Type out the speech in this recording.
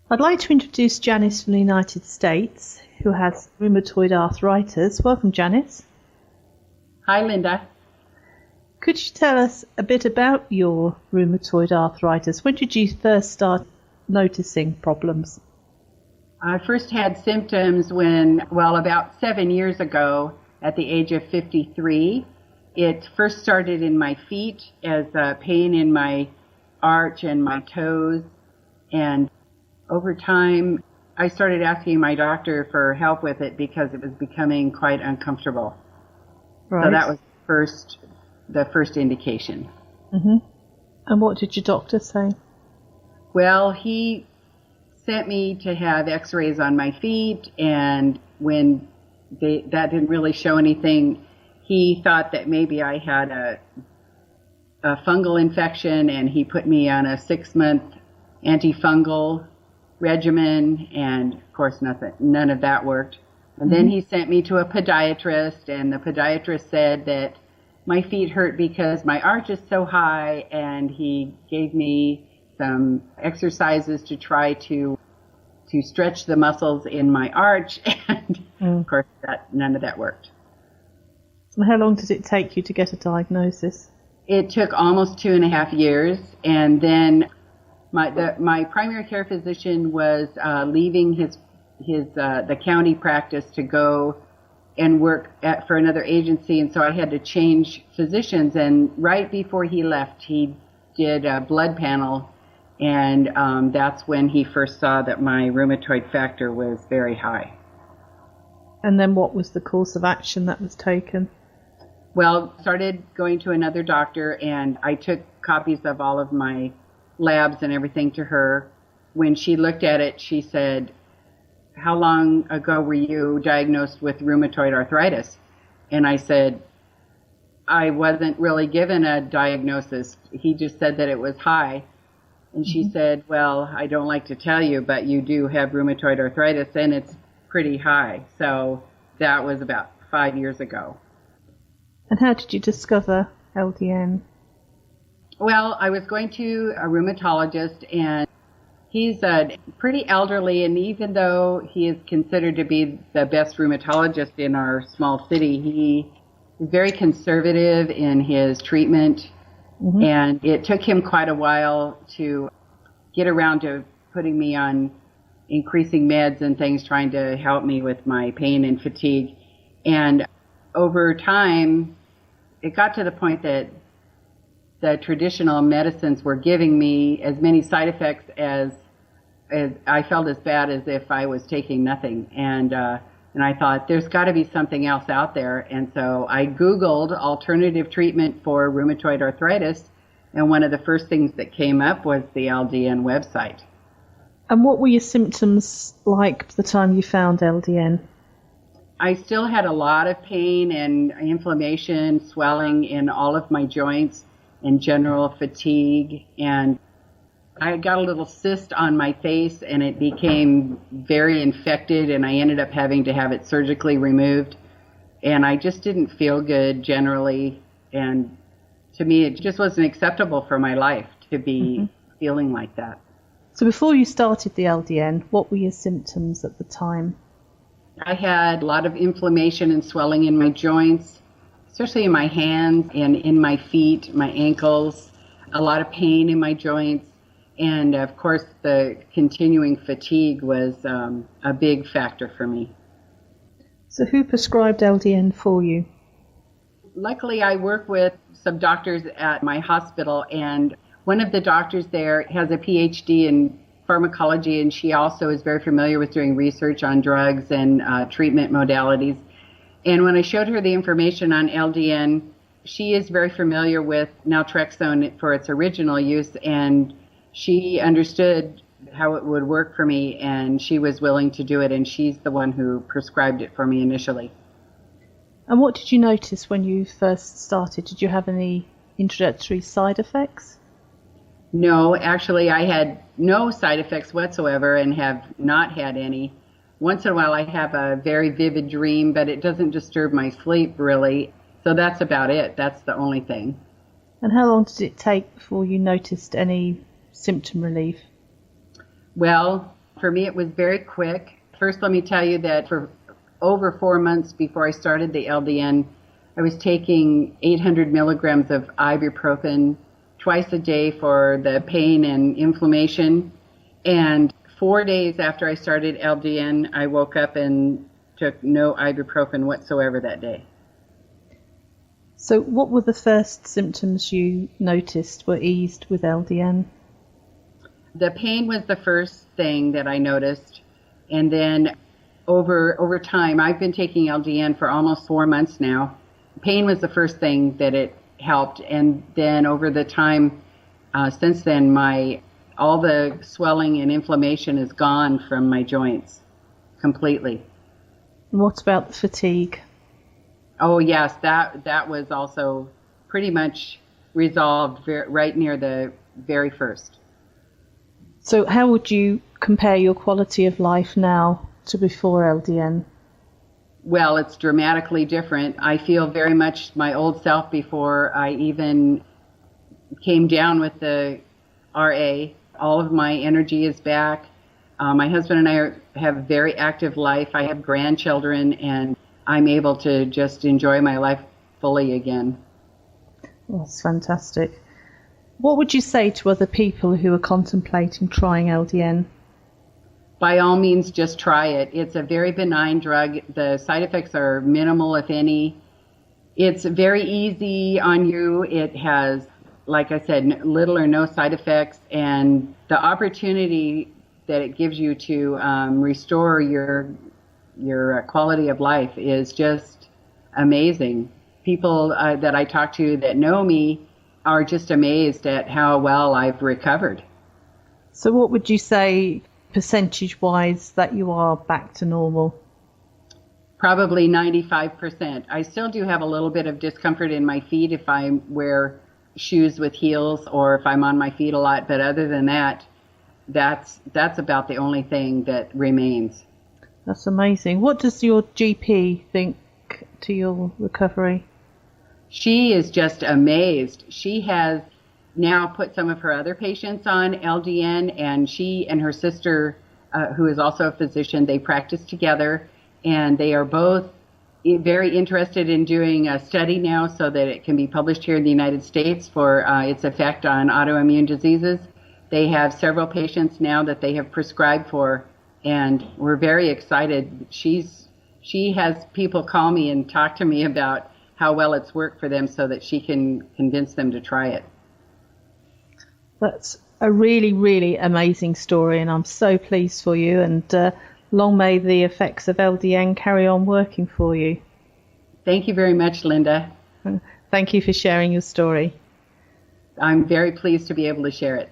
I'd like to introduce Janice from the United States, who has rheumatoid arthritis. Welcome, Janice. Hi, Linda. Could you tell us a bit about your rheumatoid arthritis? When did you first start noticing problems? I first had symptoms about 7 years ago at the age of 53. It first started in my feet as pain in my arch and my toes. And over time, I started asking my doctor for help with it because it was becoming quite uncomfortable. Right. So that was the first indication. Mm-hmm. And what did your doctor say? Well, he sent me to have x-rays on my feet, and when that didn't really show anything, he thought that maybe I had a fungal infection, and he put me on a 6-month antifungal regimen, and of course none of that worked. And then he sent me to a podiatrist, and the podiatrist said that my feet hurt because my arch is so high, and he gave me some exercises to try to stretch the muscles in my arch, and of course none of that worked. And how long did it take you to get a diagnosis? It took almost 2.5 years, and then my primary care physician was leaving the county practice to go and work for another agency, and so I had to change physicians. And right before he left, he did a blood panel, and that's when he first saw that my rheumatoid factor was very high. And then what was the course of action that was taken? Well, started going to another doctor, and I took copies of all of my labs and everything to her. When she looked at it, she said, "How long ago were you diagnosed with rheumatoid arthritis?" And I said, "I wasn't really given a diagnosis. He just said that it was high." And she said, "Well, I don't like to tell you, but you do have rheumatoid arthritis, and it's pretty high." So that was about 5 years ago. And how did you discover LDN? Well, I was going to a rheumatologist, and he's pretty elderly, and even though he is considered to be the best rheumatologist in our small city, he is very conservative in his treatment. And it took him quite a while to get around to putting me on increasing meds and things, trying to help me with my pain and fatigue. And over time, it got to the point that the traditional medicines were giving me as many side effects as I felt as bad as if I was taking nothing. And I thought, there's got to be something else out there. And so I Googled alternative treatment for rheumatoid arthritis, and one of the first things that came up was the LDN website. And what were your symptoms like the time you found LDN? I still had a lot of pain and inflammation, swelling in all of my joints, and general fatigue, and I got a little cyst on my face, and it became very infected, and I ended up having to have it surgically removed. And I just didn't feel good generally, and to me it just wasn't acceptable for my life to be feeling like that. So before you started the LDN, what were your symptoms at the time? I had a lot of inflammation and swelling in my joints, especially in my hands and in my feet, my ankles, a lot of pain in my joints. And, of course, the continuing fatigue was a big factor for me. So who prescribed LDN for you? Luckily, I work with some doctors at my hospital, and one of the doctors there has a PhD in pharmacology, and she also is very familiar with doing research on drugs and treatment modalities. And when I showed her the information on LDN, she is very familiar with Naltrexone for its original use, and she understood how it would work for me, and she was willing to do it, and she's the one who prescribed it for me initially. And what did you notice when you first started? Did you have any introductory side effects? No, actually I had no side effects whatsoever and have not had any. Once in a while I have a very vivid dream, but it doesn't disturb my sleep really. So that's about it. That's the only thing. And how long did it take before you noticed any symptom relief? Well, For me, it was very quick. First, let me tell you that for over 4 months before I started the LDN, I was taking 800 milligrams of ibuprofen twice a day for the pain and inflammation. And 4 days after I started LDN, I woke up and took no ibuprofen whatsoever that day. So what were the first symptoms you noticed were eased with LDN? The pain was the first thing that I noticed. And then over time, I've been taking LDN for almost 4 months now. Pain was the first thing that it helped. And then over the time since then, all the swelling and inflammation is gone from my joints completely. What about the fatigue? Oh, yes, that was also pretty much resolved right near the very first. So how would you compare your quality of life now to before LDN? Well, it's dramatically different. I feel very much my old self before I even came down with the RA. All of my energy is back. My husband and I have a very active life. I have grandchildren, and I'm able to just enjoy my life fully again. That's fantastic. What would you say to other people who are contemplating trying LDN? By all means, just try it. It's a very benign drug. The side effects are minimal, if any. It's very easy on you. It has, like I said, little or no side effects. And the opportunity that it gives you to restore your quality of life is just amazing. People that I talk to that know me are just amazed at how well I've recovered. So what would you say, percentage-wise, that you are back to normal? Probably 95%. I still do have a little bit of discomfort in my feet if I wear shoes with heels or if I'm on my feet a lot, but other than that, that's about the only thing that remains. That's amazing. What does your GP think to your recovery? She is just amazed. She has now put some of her other patients on LDN, and she and her sister, who is also a physician, they practice together, and they are both very interested in doing a study now so that it can be published here in the United States for its effect on autoimmune diseases. They have several patients now that they have prescribed for, and we're very excited. She has people call me and talk to me about how well it's worked for them so that she can convince them to try it. That's a really, really amazing story, and I'm so pleased for you, and long may the effects of LDN carry on working for you. Thank you very much, Linda. Thank you for sharing your story. I'm very pleased to be able to share it.